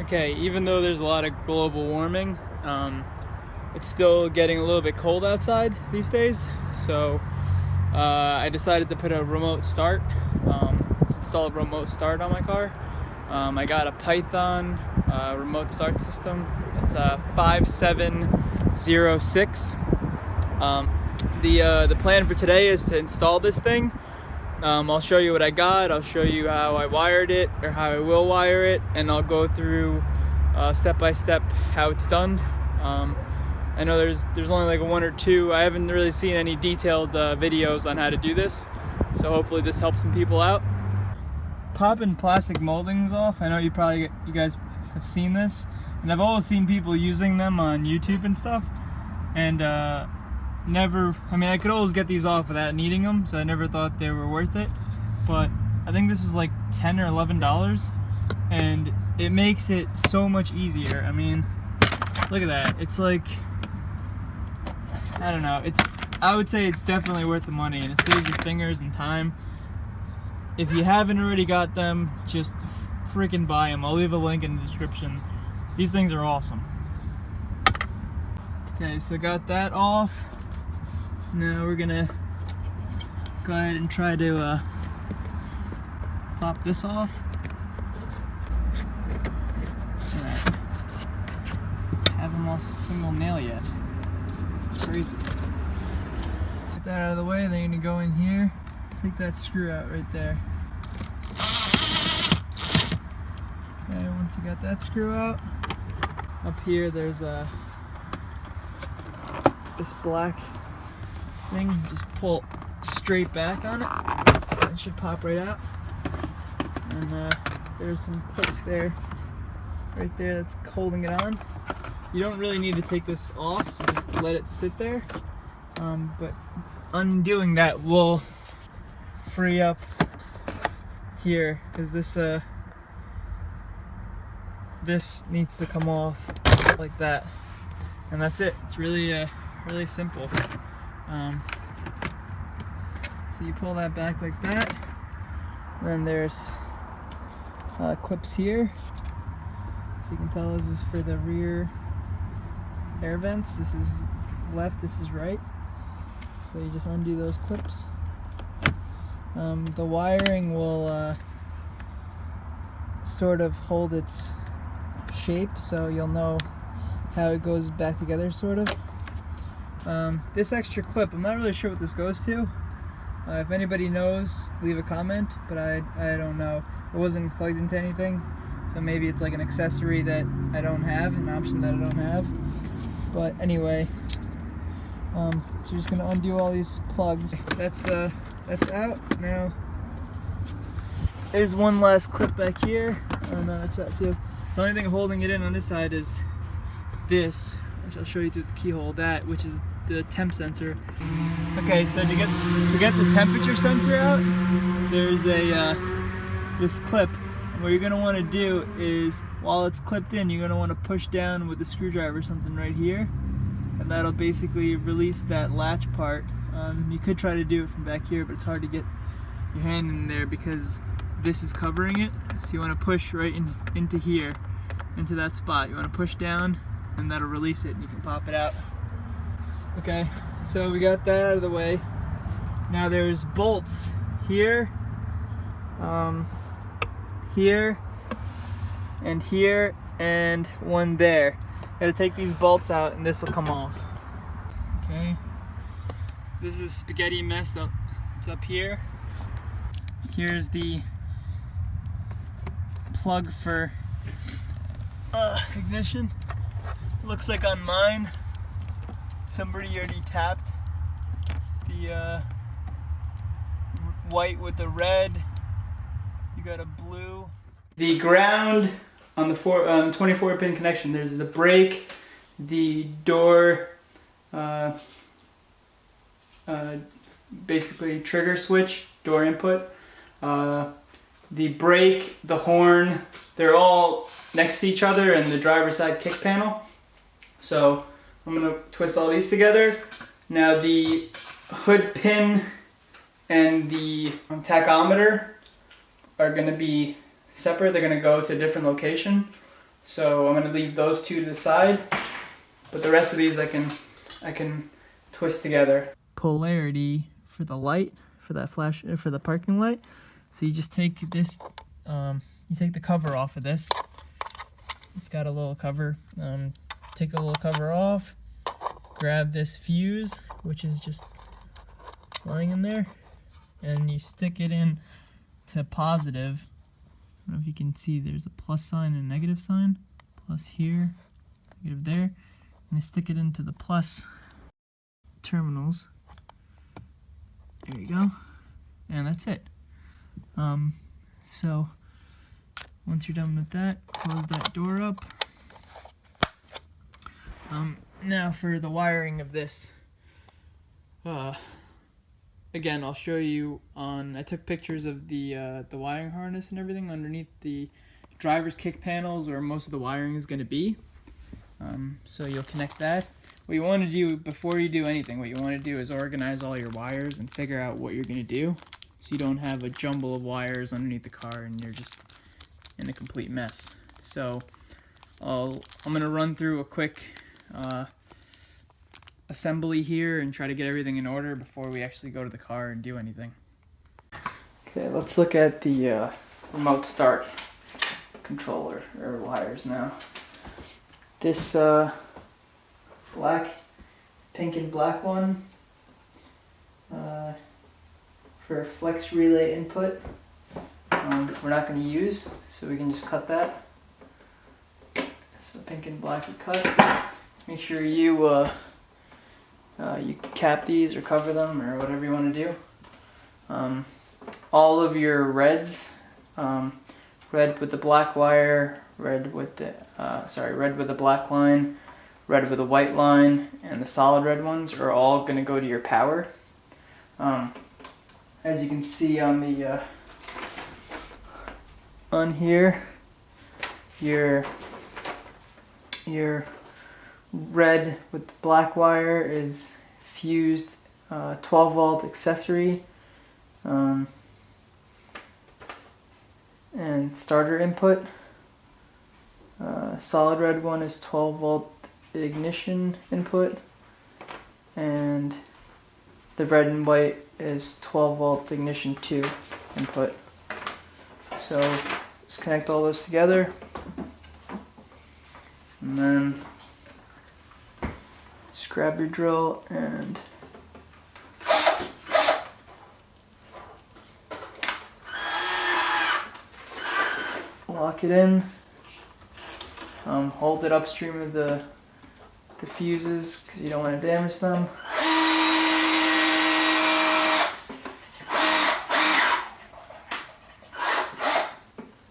Okay, even though there's a lot of global warming, it's still getting a little bit cold outside these days. So I decided to put a remote start, install a remote start on my car. I got a Python remote start system. It's a 5706. The plan for today is to install this thing. I'll show you what I got, I'll show you how I wired it, or how I will wire it, and I'll go through step by step how it's done. I know there's only like one or two, I haven't really seen any detailed videos on how to do this, so hopefully this helps some people out. Popping plastic moldings off, I know you guys have seen this, and I've always seen people using them on YouTube and stuff, and I could always get these off without needing them, so I never thought they were worth it. But I think this was like $10 or $11, and it makes it so much easier. I mean, look at that. It's like, I don't know. I would say it's definitely worth the money, and it saves your fingers and time. If you haven't already got them, just freaking buy them. I'll leave a link in the description. These things are awesome. Okay, so got that off. Now we're gonna go ahead and try to pop this off. I haven't lost a single nail yet. It's crazy. Get that out of the way, then you're gonna go in here, take that screw out right there. Okay, once you got that screw out, up here there's this black thing, just pull straight back on it. It should pop right out. And there's some clips there, right there, that's holding it on. You don't really need to take this off, so just let it sit there. But undoing that will free up here, because this needs to come off like that, and that's it. It's really really simple. So you pull that back like that, then there's clips here, so you can tell this is for the rear air vents. This is left, this is right, so you just undo those clips. The wiring will sort of hold its shape, so you'll know how it goes back together, sort of. This extra clip, I'm not really sure what this goes to. If anybody knows, leave a comment, but I don't know. It wasn't plugged into anything, so maybe it's like an accessory that I don't have, an option that I don't have. But anyway, so you're just gonna undo all these plugs. That's out now. There's one last clip back here. Oh no, that's out too. The only thing holding it in on this side is this, which I'll show you through the keyhole, which is the temp sensor. Okay, so to get the temperature sensor out, there's this clip. And what you're gonna want to do is, while it's clipped in, you're gonna want to push down with a screwdriver or something right here, and that'll basically release that latch part. You could try to do it from back here, but it's hard to get your hand in there because this is covering it. So you want to push right into here, into that spot. You want to push down, and that'll release it, and you can pop it out. Okay, so we got that out of the way. Now there's bolts here, here, and here, and one there. Gotta take these bolts out, and this will come off. Okay, this is spaghetti mess. It's up here. Here's the plug for ignition. Looks like on mine, somebody already tapped the white with the red. You got a blue. The ground on the 24-pin connection, there's the brake, the door, basically trigger switch, door input, the brake, the horn, they're all next to each other, and the driver's side kick panel. So I'm going to twist all these together. Now the hood pin and the tachometer are going to be separate. They're going to go to a different location. So I'm gonna leave those two to the side, but the rest of these I can twist together. Polarity for the light, for that flash, for the parking light. So you just take this, you take the cover off of this. It's got a little cover. Take the little cover off, grab this fuse, which is just lying in there, and you stick it in to positive. I don't know if you can see, there's a plus sign and a negative sign. Plus here, negative there. And you stick it into the plus terminals. There you go. And that's it. So once you're done with that, close that door up. Now for the wiring of this. Again, I'll show you on. I took pictures of the wiring harness and everything underneath the driver's kick panels, where most of the wiring is going to be. So you'll connect that. What you want to do before you do anything, what you want to do is organize all your wires and figure out what you're going to do, so you don't have a jumble of wires underneath the car and you're just in a complete mess. So I'm going to run through a quick assembly here and try to get everything in order before we actually go to the car and do anything. Okay, let's look at the remote start controller or wires now. This pink and black one for flex relay input, we're not going to use, so we can just cut that. So pink and black are cut. Make sure you you cap these or cover them or whatever you want to do. All of your reds, red with the black wire, red with the black line, red with a white line, and the solid red ones are all going to go to your power. As you can see on the on here, your red with the black wire is fused 12 volt accessory and starter input. Solid red one is 12 volt ignition input, and the red and white is 12 volt ignition 2 input. So just connect all those together, and then just grab your drill and lock it in. Hold it upstream of the fuses because you don't want to damage them.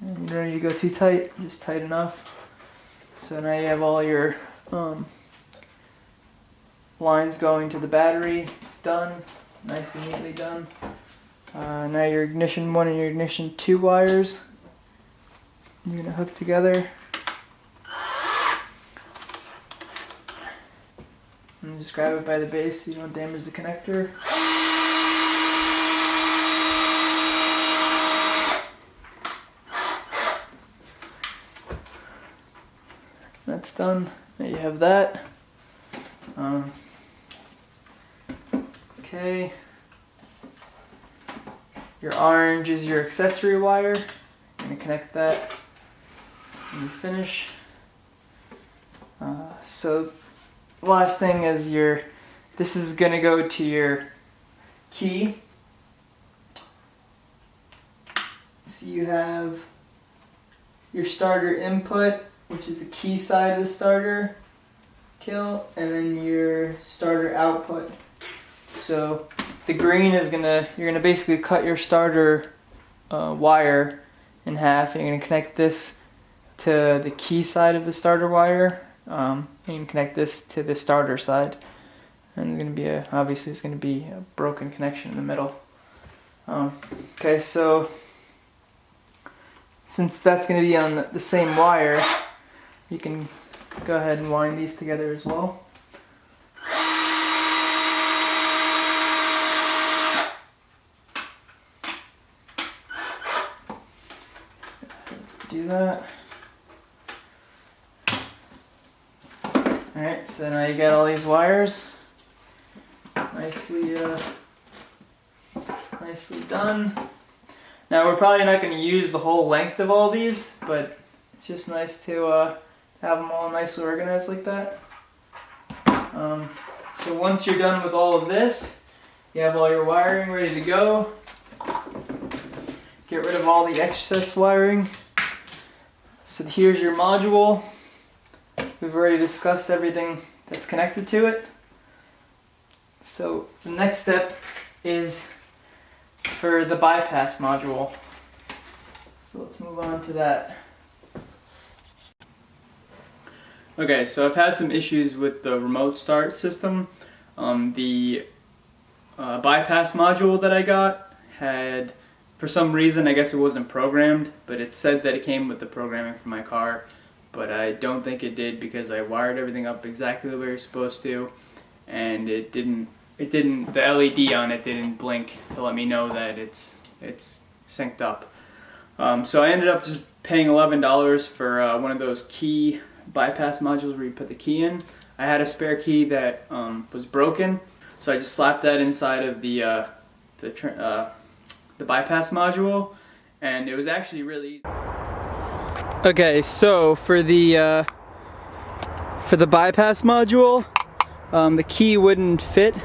And you don't need to go too tight, just tight enough. So now you have all your lines going to the battery done, nice and neatly done. Now your ignition 1 and your ignition 2 wires, you're going to hook together. And just grab it by the base so you don't damage the connector. That's done. Now you have that. Okay. Your orange is your accessory wire. I'm going to connect that when you finish. So last thing is this is going to go to your key. So you have your starter input, which is the key side of the starter kill, and then your starter output. So the green is you're gonna basically cut your starter wire in half. You're gonna connect this to the key side of the starter wire. And you can connect this to the starter side, and there's going to be obviously it's going to be a broken connection in the middle. Okay, so since that's going to be on the same wire, you can go ahead and wind these together as well. Do that. Alright, so now you got all these wires nicely done. Now we're probably not going to use the whole length of all these, but it's just nice to have them all nicely organized like that. So once you're done with all of this, you have all your wiring ready to go. Get rid of all the excess wiring. So here's your module. We've already discussed everything that's connected to it. So the next step is for the bypass module. So let's move on to that. Okay, so I've had some issues with the remote start system. The bypass module that I got had, for some reason, I guess it wasn't programmed, but it said that it came with the programming for my car, but I don't think it did because I wired everything up exactly the way you're supposed to, and the LED on it didn't blink to let me know that it's synced up. So I ended up just paying $11 for one of those key bypass modules where you put the key in. I had a spare key that was broken, so I just slapped that inside of the bypass module, and it was actually really easy. Okay, so for the bypass module, the key wouldn't fit,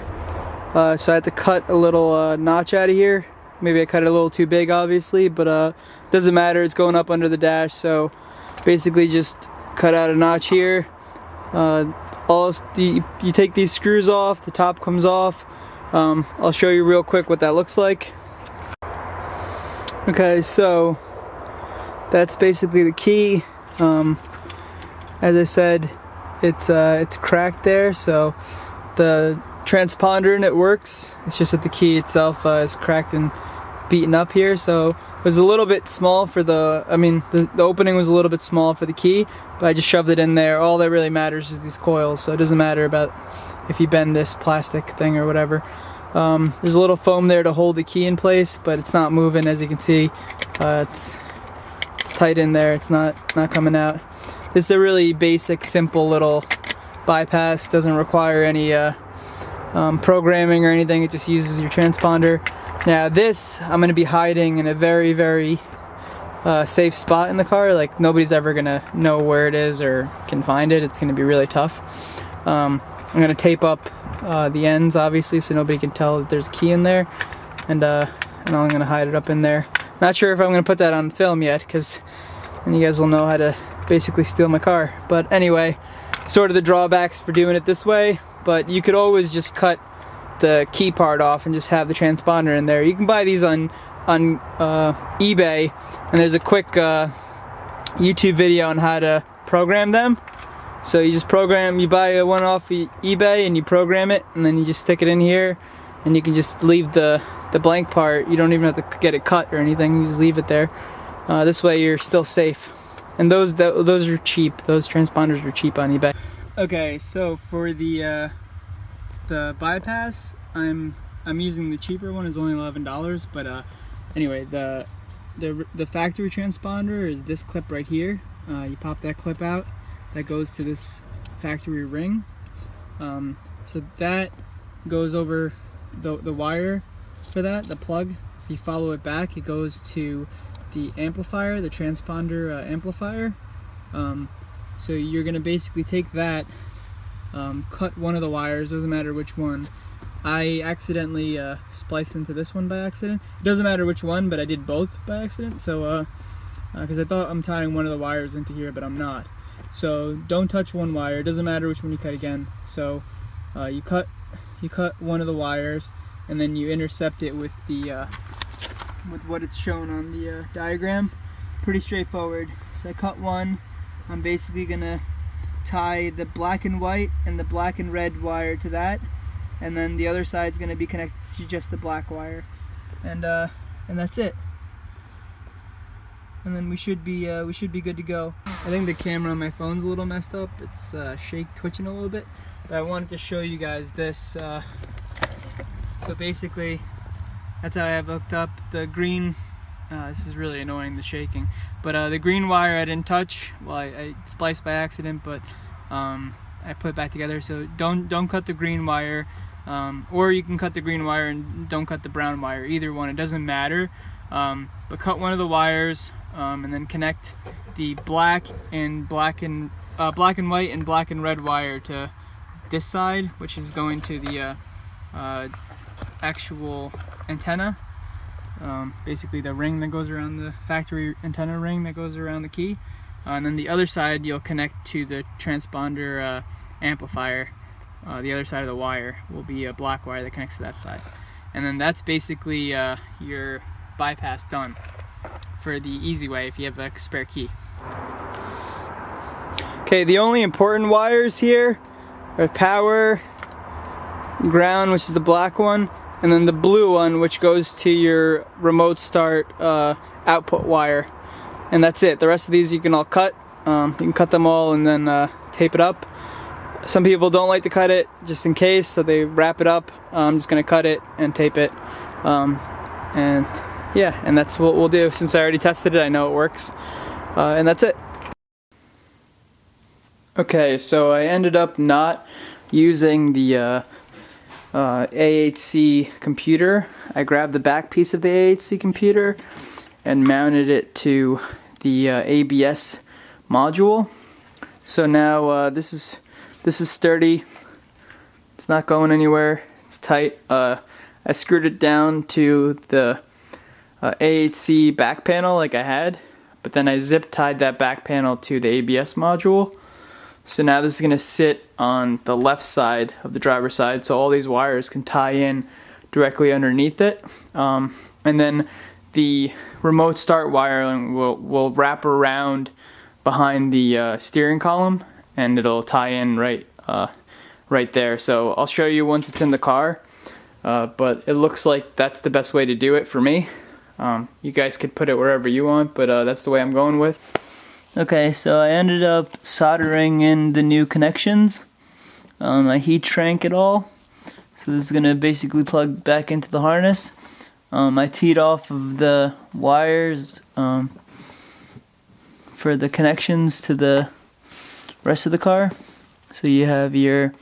so I had to cut a little notch out of here. Maybe I cut it a little too big, obviously, but doesn't matter. It's going up under the dash, so basically just cut out a notch here. You take these screws off, the top comes off. I'll show you real quick what that looks like. Okay, so that's basically the key. As I said, it's cracked there, so the transponder in it works. It's just that the key itself is cracked and beaten up here, so it was a little bit small for the opening was a little bit small for the key, but I just shoved it in there. All that really matters is these coils, so it doesn't matter about if you bend this plastic thing or whatever. There's a little foam there to hold the key in place, but it's not moving, as you can see. It's tight in there. It's not coming out. This is a really basic, simple little bypass. Doesn't require any programming or anything. It just uses your transponder. Now this, I'm going to be hiding in a very, very safe spot in the car. Like, nobody's ever going to know where it is or can find it. It's going to be really tough. I'm going to tape up the ends, obviously, so nobody can tell that there's a key in there. And I'm going to hide it up in there. Not sure if I'm going to put that on film yet, because then you guys will know how to basically steal my car. But anyway, sort of the drawbacks for doing it this way. But you could always just cut the key part off and just have the transponder in there. You can buy these on eBay, and there's a quick YouTube video on how to program them. So you just you buy one off eBay and you program it, and then you just stick it in here, and you can just leave the blank part. You don't even have to get it cut or anything. You just leave it there. This way you're still safe. And those are cheap. Those transponders are cheap on eBay. Okay, so for the bypass, I'm using the cheaper one. It's only $11, but anyway, the factory transponder is this clip right here. You pop that clip out, that goes to this factory ring. So that goes over the wire for that, the plug. If you follow it back, it goes to the amplifier, the transponder amplifier. So you're gonna basically take that, cut one of the wires, doesn't matter which one. I accidentally spliced into this one by accident. It doesn't matter which one, but I did both by accident. So, because I thought I'm tying one of the wires into here, but I'm not. So don't touch one wire. It doesn't matter which one you cut again. So you cut one of the wires, and then you intercept it with the with what it's shown on the diagram. Pretty straightforward. So I cut one. I'm basically gonna tie the black and white and the black and red wire to that, and then the other side's gonna be connected to just the black wire, and that's it. And then we should be good to go. I think the camera on my phone's a little messed up. It's twitching a little bit, but I wanted to show you guys this. So basically, that's how I have hooked up the green. This is really annoying, the shaking. But the green wire I didn't touch. Well, I spliced by accident, but I put it back together. So don't cut the green wire, or you can cut the green wire and don't cut the brown wire. Either one, it doesn't matter. But cut one of the wires, and then connect the black and white and black and red wire to this side, which is going to the actual antenna. Basically the ring that goes around the factory antenna ring that goes around the key. And then the other side you'll connect to the transponder amplifier. The other side of the wire will be a black wire that connects to that side. And then that's basically your bypass done for the easy way if you have a spare key. Okay, the only important wires here are power, ground, which is the black one, and then the blue one, which goes to your remote start output wire. And that's it. The rest of these you can all cut. You can cut them all and then tape it up. Some people don't like to cut it just in case, so they wrap it up. I'm just gonna cut it and tape it. And yeah, and that's what we'll do. Since I already tested it, I know it works. And that's it. Okay, so I ended up not using the AHC computer. I grabbed the back piece of the AHC computer and mounted it to the ABS module. So now this is sturdy. It's not going anywhere. It's tight. I screwed it down to the AHC back panel like I had, but then I zip tied that back panel to the ABS module. So now this is going to sit on the left side of the driver's side, so all these wires can tie in directly underneath it. And then the remote start wiring will wrap around behind the steering column, and it'll tie in right there. So I'll show you once it's in the car, but it looks like that's the best way to do it for me. You guys could put it wherever you want, but that's the way I'm going with. Okay, so I ended up soldering in the new connections. I heat shrank it all, so this is going to basically plug back into the harness. I teed off of the wires for the connections to the rest of the car. So you have your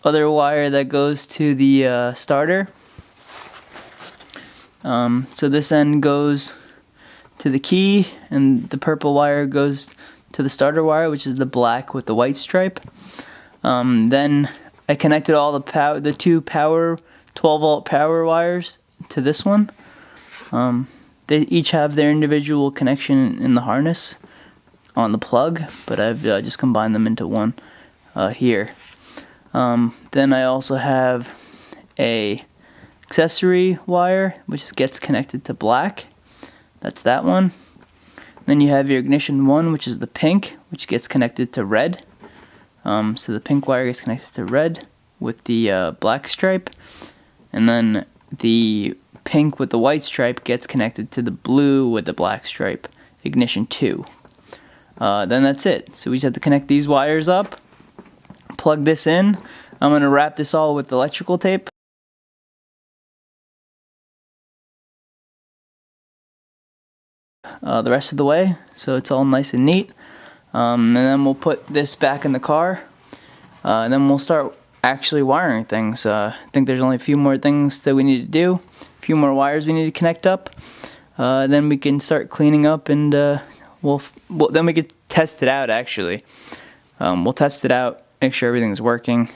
other wire that goes to the starter. So this end goes to the key, and the purple wire goes to the starter wire, which is the black with the white stripe. Then I connected all the two 12-volt power wires to this one. They each have their individual connection in the harness on the plug, but I've just combined them into one here. Then I also have a accessory wire which gets connected to black. That's that one. Then you have your ignition one, which is the pink, which gets connected to red. So the pink wire gets connected to red with the black stripe, and then the pink with the white stripe gets connected to the blue with the black stripe, ignition 2. Then that's it. So we just have to connect these wires up, plug this in. I'm going to wrap this all with electrical tape. The rest of the way, so it's all nice and neat. And then we'll put this back in the car, and then we'll start actually wiring things. I think there's only a few more things that we need to do, a few more wires we need to connect up. Then we can start cleaning up, and then we could test it out. Actually, we'll test it out, make sure everything's working,